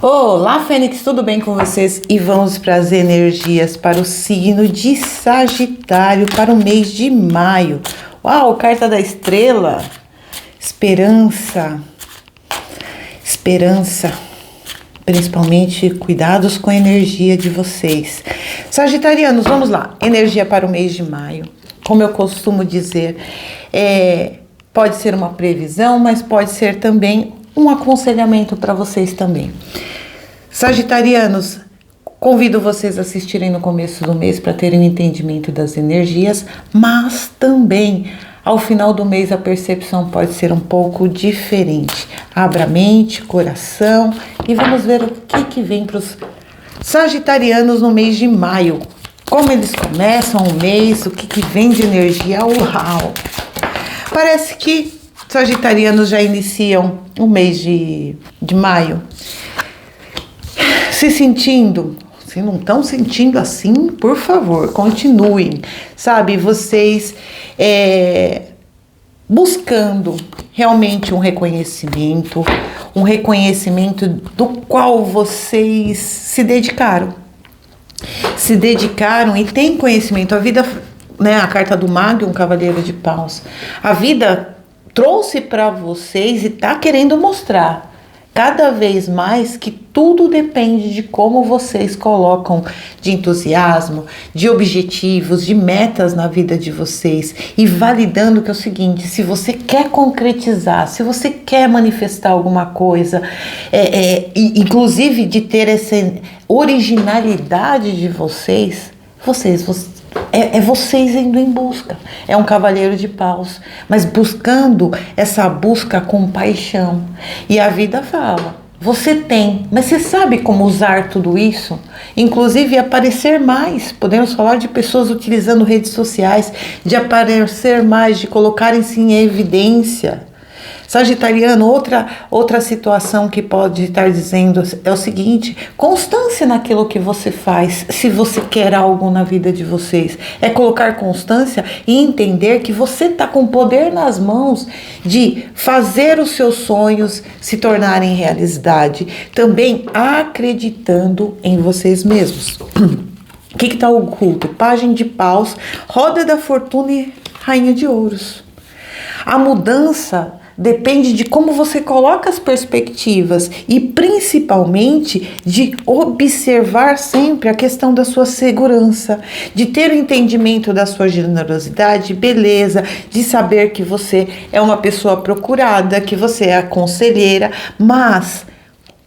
Olá, Fênix, tudo bem com vocês? E vamos para as energias para o signo de Sagitário para o mês de maio. Uau, carta da estrela. Esperança. Esperança. Principalmente cuidados com a energia de vocês. Sagitarianos, vamos lá. Energia para o mês de maio. Como eu costumo dizer, pode ser uma previsão, mas pode ser também um aconselhamento para vocês também. Sagitarianos, convido vocês a assistirem no começo do mês para terem um entendimento das energias, mas também ao final do mês a percepção pode ser um pouco diferente. Abra a mente, coração e vamos ver o que vem para os sagitarianos no mês de maio. Como eles começam o mês, o que vem de energia. Uau! Parece que sagitarianos já iniciam o mês de maio se sentindo, se não estão sentindo assim, por favor, continuem, sabe, vocês buscando realmente um reconhecimento do qual vocês se dedicaram e têm conhecimento. A vida, né, a carta do Mago, um cavaleiro de paus, a vida trouxe para vocês e está querendo mostrar cada vez mais que tudo depende de como vocês colocam de entusiasmo, de objetivos, de metas na vida de vocês e validando que é o seguinte: se você quer concretizar, se você quer manifestar alguma coisa, inclusive de ter essa originalidade de vocês indo em busca. É um cavaleiro de paus, mas buscando essa busca com paixão. E a vida fala: você tem, mas você sabe como usar tudo isso? Inclusive aparecer mais. Podemos falar de pessoas utilizando redes sociais, de aparecer mais, de colocarem-se em evidência. Sagitariano, outra situação que pode estar dizendo é o seguinte: constância naquilo que você faz. Se você quer algo na vida de vocês, é colocar constância e entender que você está com poder nas mãos de fazer os seus sonhos se tornarem realidade, também acreditando em vocês mesmos. O que está oculto? Pajem de paus, roda da fortuna e rainha de ouros. A mudança depende de como você coloca as perspectivas e principalmente de observar sempre a questão da sua segurança, de ter o entendimento da sua generosidade, beleza, de saber que você é uma pessoa procurada, que você é a conselheira, mas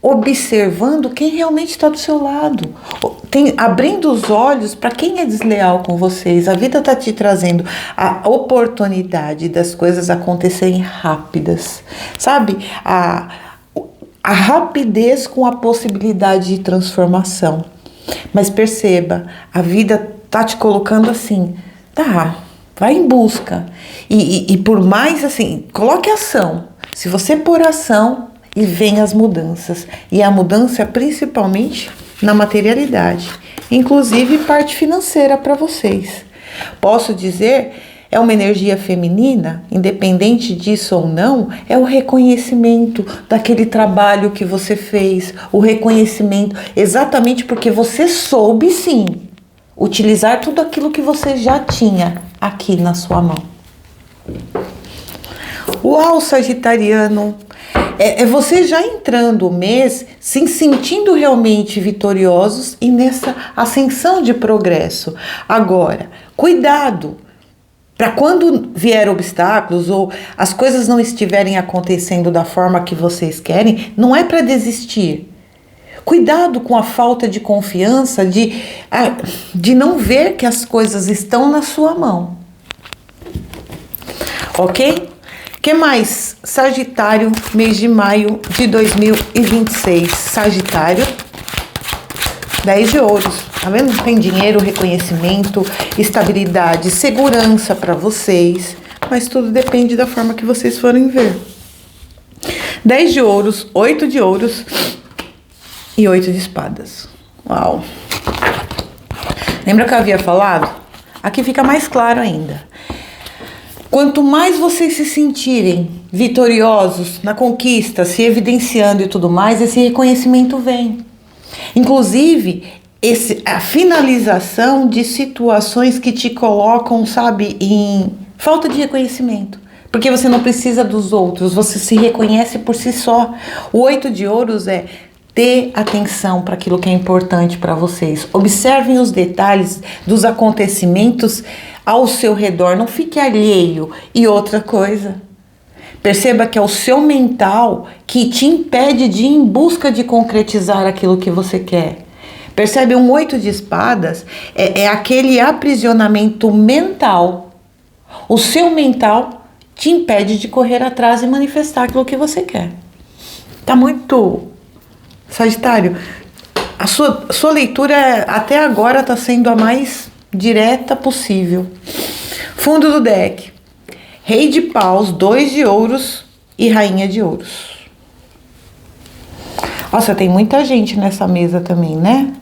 observando quem realmente está do seu lado, abrindo os olhos para quem é desleal com vocês. A vida está te trazendo a oportunidade das coisas acontecerem rápidas, sabe? A rapidez com a possibilidade de transformação. Mas perceba, a vida está te colocando assim, tá, vai em busca. E por mais assim, coloque ação. Se você pôr ação, e vem as mudanças. E a mudança é principalmente na materialidade, inclusive parte financeira para vocês. Posso dizer, é uma energia feminina, independente disso ou não, é o reconhecimento daquele trabalho que você fez, o reconhecimento exatamente porque você soube sim utilizar tudo aquilo que você já tinha aqui na sua mão. Uau, sagitariano! É você já entrando o mês se sentindo realmente vitoriosos e nessa ascensão de progresso. Agora, cuidado, para quando vier obstáculos ou as coisas não estiverem acontecendo da forma que vocês querem, não é para desistir. Cuidado com a falta de confiança, de não ver que as coisas estão na sua mão. Ok? Que mais? Sagitário, mês de maio de 2026. Sagitário, 10 de ouros. Tá vendo? Tem dinheiro, reconhecimento, estabilidade, segurança para vocês. Mas tudo depende da forma que vocês forem ver. 10 de ouros, 8 de ouros e 8 de espadas. Uau! Lembra que eu havia falado? Aqui fica mais claro ainda. Quanto mais vocês se sentirem vitoriosos na conquista, se evidenciando e tudo mais, esse reconhecimento vem. Inclusive, a finalização de situações que te colocam, sabe, em falta de reconhecimento. Porque você não precisa dos outros, você se reconhece por si só. O 8 de ouros é ter atenção para aquilo que é importante para vocês. Observem os detalhes dos acontecimentos ao seu redor, não fique alheio. E outra coisa, perceba que é o seu mental que te impede de ir em busca de concretizar aquilo que você quer. Percebe, um 8 de espadas é aquele aprisionamento mental. O seu mental te impede de correr atrás e manifestar aquilo que você quer. Tá muito... Sagitário, a sua leitura até agora está sendo a mais direta possível. Fundo do deck. Rei de paus, 2 de ouros e rainha de ouros. Nossa, tem muita gente nessa mesa também, né?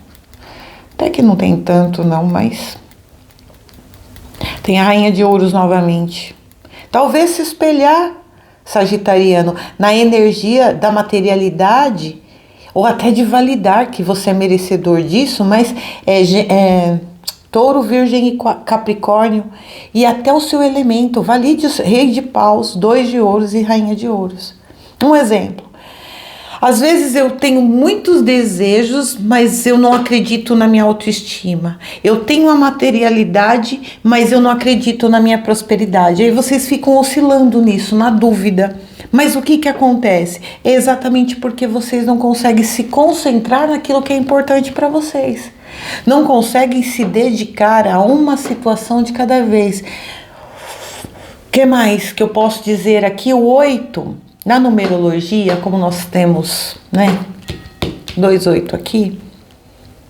Até que não tem tanto não, mas... Tem a rainha de ouros novamente. Talvez se espelhar, sagitariano, na energia da materialidade, ou até de validar que você é merecedor disso, mas Touro, Virgem e Capricórnio, e até o seu elemento, valide o Rei de paus, 2 de ouros e rainha de ouros. Um exemplo. Às vezes eu tenho muitos desejos, mas eu não acredito na minha autoestima. Eu tenho a materialidade, mas eu não acredito na minha prosperidade. Aí vocês ficam oscilando nisso, na dúvida. Mas o que acontece? É exatamente porque vocês não conseguem se concentrar naquilo que é importante para vocês. Não conseguem se dedicar a uma situação de cada vez. O que mais que eu posso dizer aqui? O 8... Na numerologia, como nós temos, né, 2/8 aqui,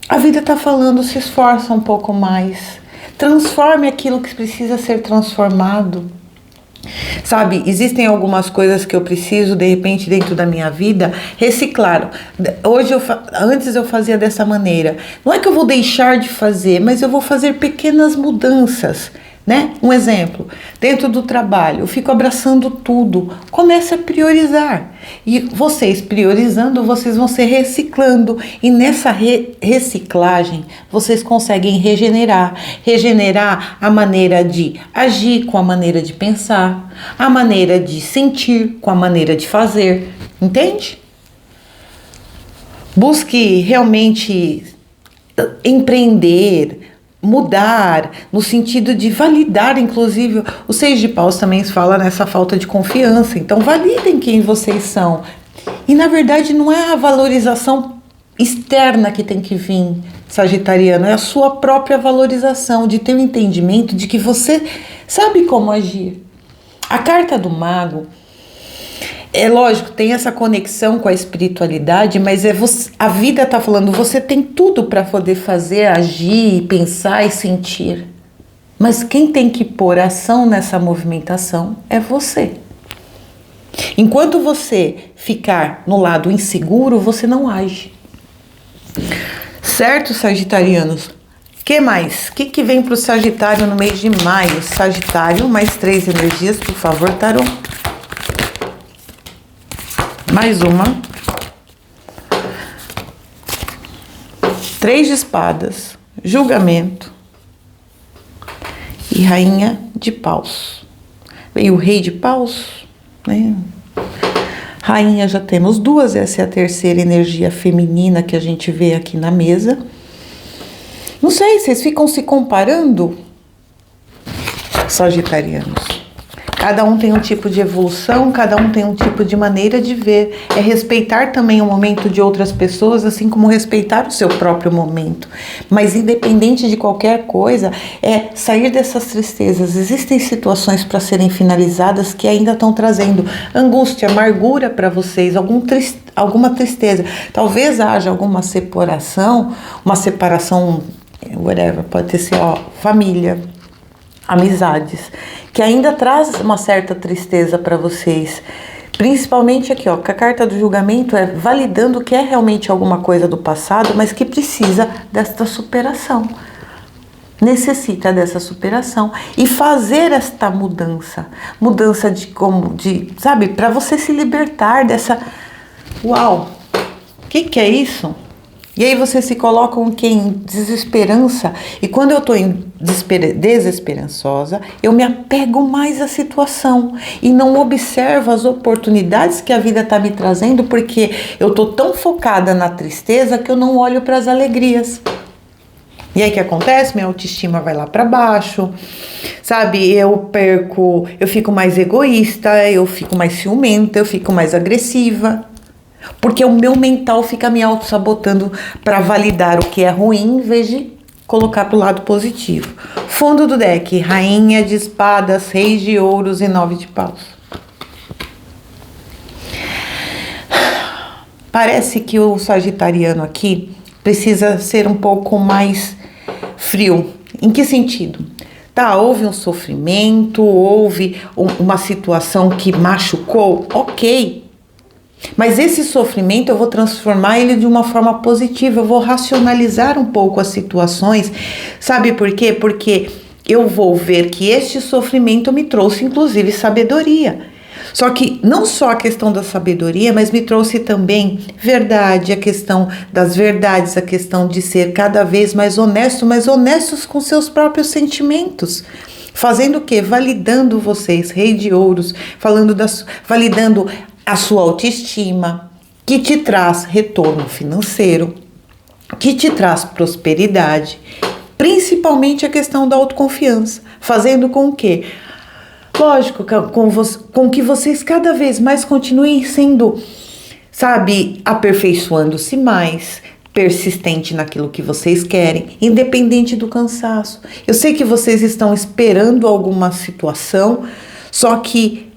a vida está falando, se esforça um pouco mais, transforme aquilo que precisa ser transformado. Sabe, existem algumas coisas que eu preciso, de repente, dentro da minha vida, reciclar. Antes eu fazia dessa maneira. Não é que eu vou deixar de fazer, mas eu vou fazer pequenas mudanças. Né? Um exemplo, dentro do trabalho, eu fico abraçando tudo, comece a priorizar, e vocês priorizando, vocês vão se reciclando, e nessa reciclagem, vocês conseguem regenerar a maneira de agir com a maneira de pensar, a maneira de sentir com a maneira de fazer, entende? Busque realmente empreender, mudar, no sentido de validar, inclusive, o 6 de paus também fala nessa falta de confiança, então validem quem vocês são, e na verdade não é a valorização externa que tem que vir, sagitariano, é a sua própria valorização, de ter o entendimento de que você sabe como agir. A carta do mago, é lógico, tem essa conexão com a espiritualidade, mas a vida está falando, você tem tudo para poder fazer, agir, pensar e sentir. Mas quem tem que pôr ação nessa movimentação é você. Enquanto você ficar no lado inseguro, você não age. Certo, sagitarianos? Que mais? O que vem para o Sagitário no mês de maio? Sagitário, mais 3 energias, por favor, tarô. Mais uma. 3 de espadas, julgamento e rainha de paus. Veio o rei de paus, né? Rainha já temos 2, essa é a terceira energia feminina que a gente vê aqui na mesa. Não sei, vocês ficam se comparando, sagitarianos? Cada um tem um tipo de evolução, cada um tem um tipo de maneira de ver. É respeitar também o momento de outras pessoas, assim como respeitar o seu próprio momento. Mas independente de qualquer coisa, é sair dessas tristezas. Existem situações para serem finalizadas que ainda estão trazendo angústia, amargura para vocês, alguma tristeza. Talvez haja alguma separação, whatever, pode ter sido família, amizades, que ainda traz uma certa tristeza para vocês. Principalmente aqui, ó, que a carta do julgamento é validando que é realmente alguma coisa do passado, mas que precisa desta superação. necessita dessa superação e fazer esta mudança sabe, para você se libertar dessa, uau, o que é isso? E aí você se coloca em desesperança, e quando eu estou desesperançosa, eu me apego mais à situação e não observo as oportunidades que a vida está me trazendo, porque eu estou tão focada na tristeza que eu não olho para as alegrias. E aí o que acontece? Minha autoestima vai lá para baixo, sabe? Eu fico mais egoísta, eu fico mais ciumenta, eu fico mais agressiva. Porque o meu mental fica me auto-sabotando para validar o que é ruim, em vez de colocar para o lado positivo. Fundo do deck, Rainha de Espadas, Reis de Ouros e 9 de Paus. Parece que o sagitariano aqui precisa ser um pouco mais frio. Em que sentido? Tá, houve um sofrimento, houve uma situação que machucou, ok. Mas esse sofrimento eu vou transformar ele de uma forma positiva, eu vou racionalizar um pouco as situações. Sabe por quê? Porque eu vou ver que este sofrimento me trouxe inclusive sabedoria. Só que não só a questão da sabedoria, mas me trouxe também verdade, a questão das verdades, a questão de ser cada vez mais honesto, mais honestos com seus próprios sentimentos. Fazendo o quê? Validando vocês, Rei de Ouros, validando a sua autoestima, que te traz retorno financeiro, que te traz prosperidade, principalmente a questão da autoconfiança, fazendo com que, lógico, com que vocês cada vez mais continuem sendo, sabe, aperfeiçoando-se mais, persistente naquilo que vocês querem, independente do cansaço. Eu sei que vocês estão esperando alguma situação, só que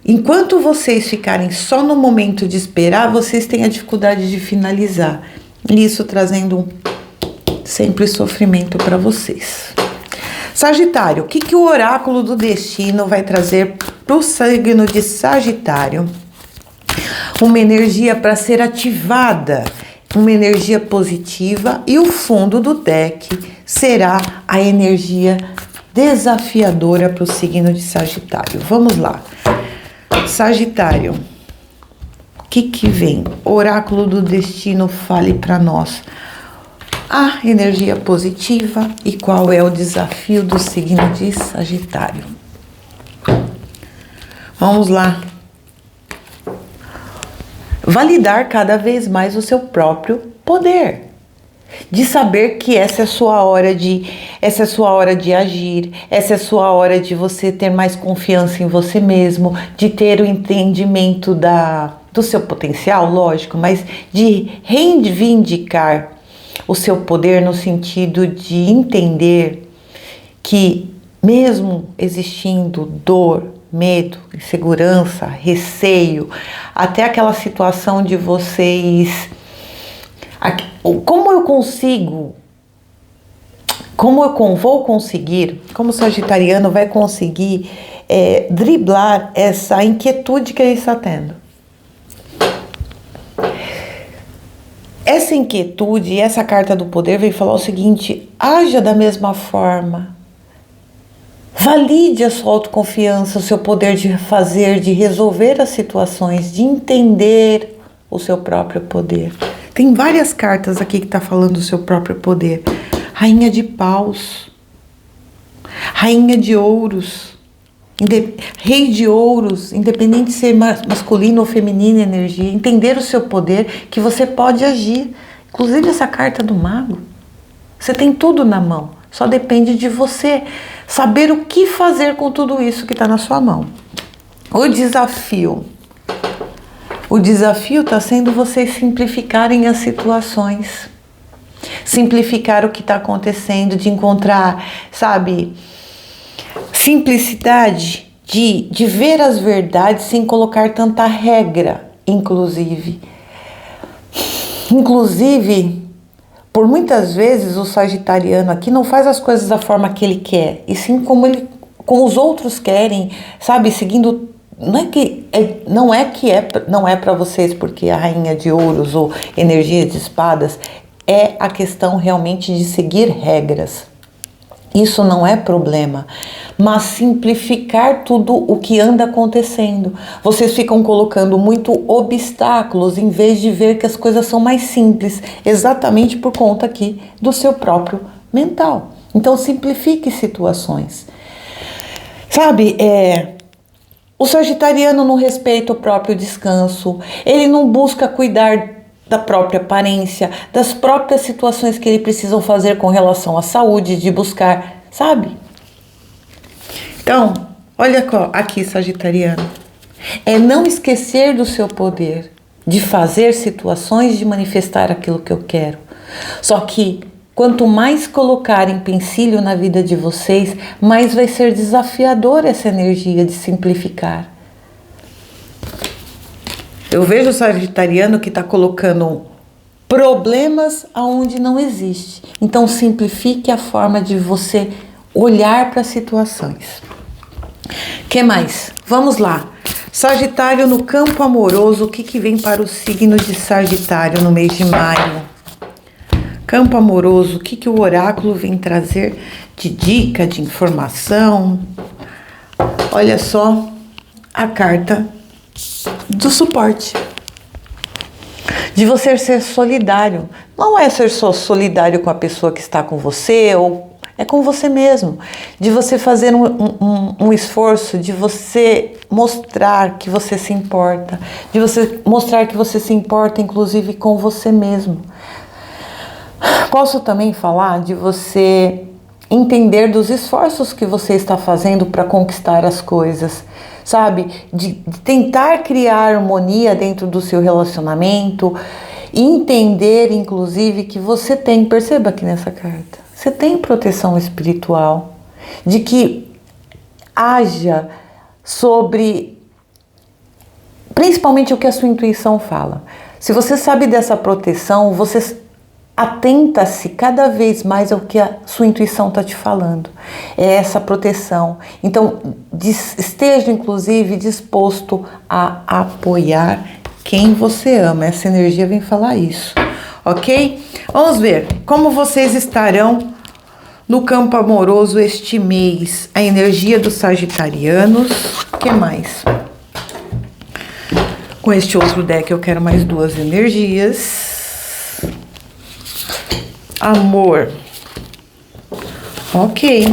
enquanto vocês ficarem só no momento de esperar, vocês têm a dificuldade de finalizar. Isso trazendo sempre sofrimento para vocês. Sagitário, o que o oráculo do destino vai trazer para o signo de Sagitário? Uma energia para ser ativada, uma energia positiva, e o fundo do deck será a energia desafiadora para o signo de Sagitário. Vamos lá. Sagitário, o que vem? Oráculo do destino, fale para nós a energia positiva e qual é o desafio do signo de Sagitário. Vamos lá. Validar cada vez mais o seu próprio poder. De saber que essa é a sua hora de agir, essa é a sua hora de você ter mais confiança em você mesmo, de ter o entendimento do seu potencial, lógico, mas de reivindicar o seu poder no sentido de entender que mesmo existindo dor, medo, insegurança, receio, até aquela situação de vocês... vou conseguir, como sagitariano vai conseguir driblar essa inquietude que ele está tendo. Essa inquietude e essa carta do poder vem falar o seguinte: haja da mesma forma. Valide a sua autoconfiança, o seu poder de fazer, de resolver as situações, de entender o seu próprio poder. Tem várias cartas aqui que está falando do seu próprio poder. Rainha de Paus, Rainha de Ouros, Rei de Ouros, independente de ser masculino ou feminina energia, entender o seu poder, que você pode agir. Inclusive essa carta do Mago, você tem tudo na mão, só depende de você saber o que fazer com tudo isso que está na sua mão. O desafio está sendo vocês simplificarem as situações, simplificar o que está acontecendo, de encontrar, sabe, simplicidade de ver as verdades sem colocar tanta regra, inclusive, por muitas vezes o sagitariano aqui não faz as coisas da forma que ele quer, e sim como os outros querem, sabe, seguindo. Não é para vocês, porque a Rainha de Ouros ou energia de espadas é a questão realmente de seguir regras. Isso não é problema, mas simplificar tudo o que anda acontecendo. Vocês ficam colocando muito obstáculos em vez de ver que as coisas são mais simples, exatamente por conta aqui do seu próprio mental. Então simplifique situações. Sabe, o sagitariano não respeita o próprio descanso, ele não busca cuidar da própria aparência, das próprias situações que ele precisa fazer com relação à saúde, de buscar, sabe? Então, olha aqui, sagitariano. É não esquecer do seu poder, de fazer situações, de manifestar aquilo que eu quero. Só que, quanto mais colocar empecilho na vida de vocês, mais vai ser desafiador essa energia de simplificar. Eu vejo o sagitariano que está colocando problemas aonde não existe. Então simplifique a forma de você olhar para as situações. Que mais? Vamos lá. Sagitário no campo amoroso, o que vem para o signo de Sagitário no mês de maio? Campo amoroso, o que o oráculo vem trazer de dica, de informação? Olha só a carta do suporte, de você ser solidário. Não é ser só solidário com a pessoa que está com você, ou é com você mesmo, de você fazer um esforço, de você mostrar que você se importa, de você mostrar que você se importa inclusive com você mesmo. Posso também falar de você entender dos esforços que você está fazendo para conquistar as coisas, sabe? De tentar criar harmonia dentro do seu relacionamento, e entender, inclusive, que você tem, perceba aqui nessa carta, você tem proteção espiritual, de que haja sobre, principalmente o que a sua intuição fala. Se você sabe dessa proteção, você atenta-se cada vez mais ao que a sua intuição está te falando. É essa proteção. Então, esteja inclusive disposto a apoiar quem você ama. Essa energia vem falar isso, ok? Vamos ver como vocês estarão no campo amoroso este mês. A energia dos sagitarianos. O que mais? Com este outro deck eu quero mais duas energias. Amor. Ok.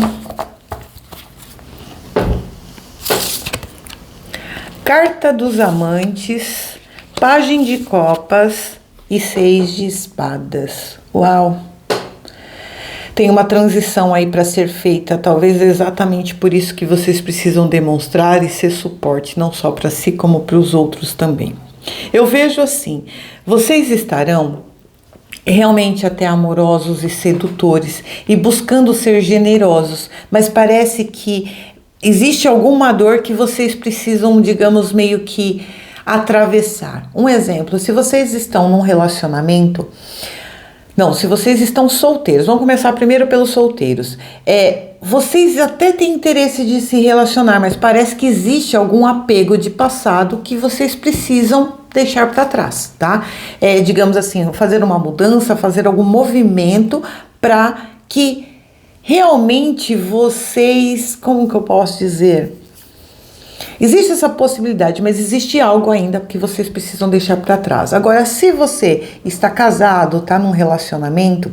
Carta dos amantes, Pajem de copas e 6 de espadas. Uau! Tem uma transição aí para ser feita, talvez exatamente por isso que vocês precisam demonstrar e ser suporte, não só para si, como para os outros também. Eu vejo assim, vocês estarão realmente até amorosos e sedutores e buscando ser generosos, mas parece que existe alguma dor que vocês precisam, digamos, meio que atravessar. Um exemplo, se vocês estão num relacionamento, não, se vocês estão solteiros, vamos começar primeiro pelos solteiros. Vocês até têm interesse de se relacionar, mas parece que existe algum apego de passado que vocês precisam deixar para trás, tá? Digamos assim, fazer uma mudança, fazer algum movimento para que realmente vocês, como que eu posso dizer? Existe essa possibilidade, mas existe algo ainda que vocês precisam deixar para trás. Agora, se você está casado, está num relacionamento,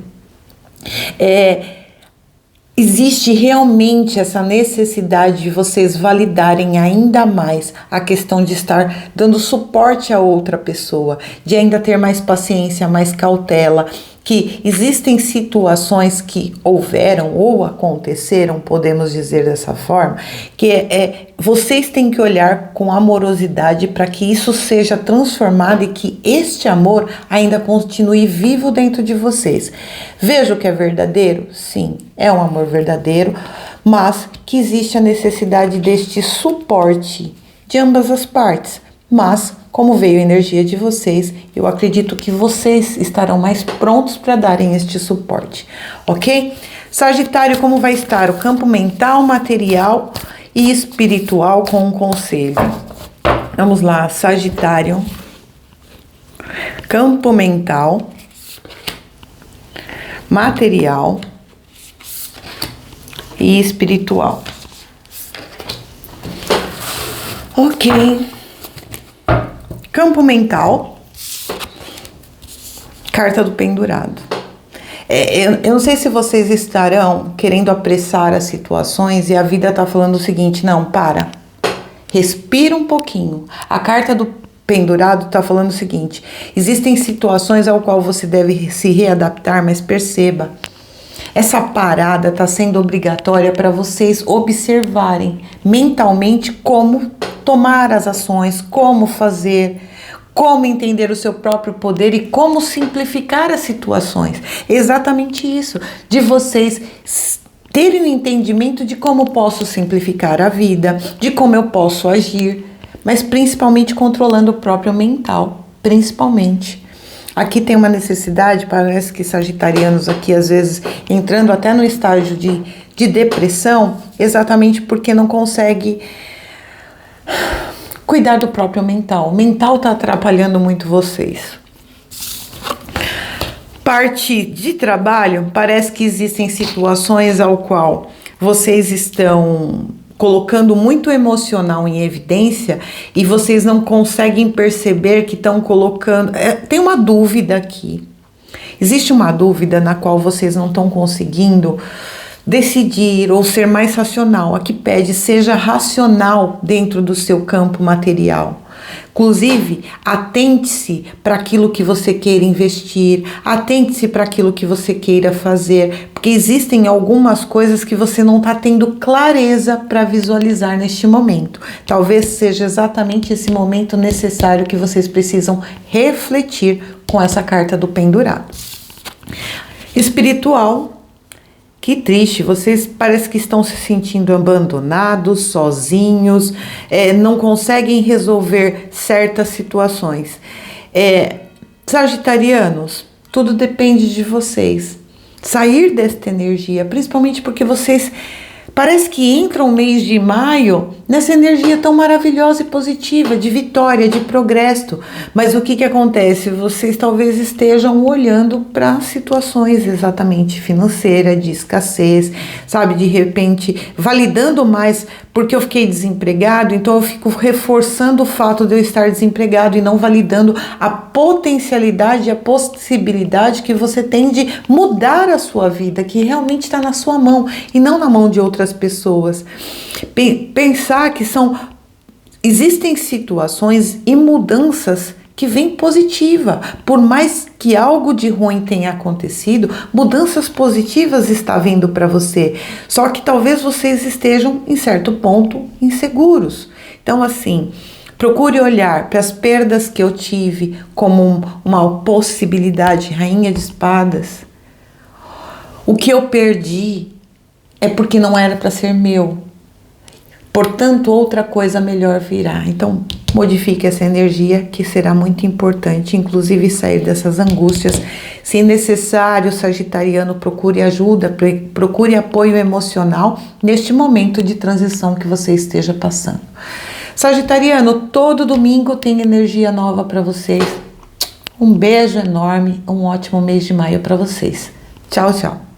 existe realmente essa necessidade de vocês validarem ainda mais a questão de estar dando suporte a outra pessoa, de ainda ter mais paciência, mais cautela, que existem situações que houveram ou aconteceram, podemos dizer dessa forma, que vocês têm que olhar com amorosidade para que isso seja transformado e que este amor ainda continue vivo dentro de vocês. Veja o que é verdadeiro? Sim, é um amor verdadeiro, mas que existe a necessidade deste suporte de ambas as partes. Mas, como veio a energia de vocês, eu acredito que vocês estarão mais prontos para darem este suporte, ok? Sagitário, como vai estar o campo mental, material e espiritual com um conselho? Vamos lá, Sagitário. Campo mental, material e espiritual. Ok. Campo mental. Carta do pendurado. Eu não sei se vocês estarão querendo apressar as situações e a vida tá falando o seguinte: não, para. Respira um pouquinho. A carta do pendurado tá falando o seguinte: existem situações ao qual você deve se readaptar, mas perceba, essa parada está sendo obrigatória para vocês observarem mentalmente como tomar as ações, como fazer, como entender o seu próprio poder e como simplificar as situações. Exatamente isso, de vocês terem o entendimento de como posso simplificar a vida, de como eu posso agir, mas principalmente controlando o próprio mental, principalmente. Aqui tem uma necessidade, parece que sagitarianos aqui às vezes entrando até no estágio de depressão, exatamente porque não consegue cuidar do próprio mental. O mental está atrapalhando muito vocês. Parte de trabalho, parece que existem situações ao qual vocês estão colocando muito emocional em evidência e vocês não conseguem perceber que estão colocando... tem uma dúvida aqui. Existe uma dúvida na qual vocês não estão conseguindo decidir ou ser mais racional. Aqui pede, seja racional dentro do seu campo material. Inclusive, atente-se para aquilo que você queira investir, atente-se para aquilo que você queira fazer, porque existem algumas coisas que você não está tendo clareza para visualizar neste momento. Talvez seja exatamente esse momento necessário que vocês precisam refletir com essa carta do pendurado. Espiritual. Que triste, vocês parece que estão se sentindo abandonados, sozinhos, não conseguem resolver certas situações. Sagitarianos, tudo depende de vocês. Sair desta energia, principalmente porque vocês parece que entram no mês de maio nessa energia tão maravilhosa e positiva, de vitória, de progresso. Mas o que acontece? Vocês talvez estejam olhando para situações exatamente financeiras, de escassez, sabe? De repente, validando mais porque eu fiquei desempregado, então eu fico reforçando o fato de eu estar desempregado e não validando a potencialidade, a possibilidade que você tem de mudar a sua vida, que realmente está na sua mão e não na mão de outras pessoas. Pensar que existem situações e mudanças que vêm positiva. Por mais que algo de ruim tenha acontecido, mudanças positivas estão vindo para você. Só que talvez vocês estejam, em certo ponto, inseguros. Então, assim, procure olhar para as perdas que eu tive como uma possibilidade, rainha de espadas. O que eu perdi é porque não era para ser meu. Portanto, outra coisa melhor virá. Então, modifique essa energia, que será muito importante, inclusive sair dessas angústias. Se necessário, sagitariano, procure ajuda, procure apoio emocional neste momento de transição que você esteja passando. Sagitariano, todo domingo tem energia nova para vocês. Um beijo enorme, um ótimo mês de maio para vocês. Tchau, tchau.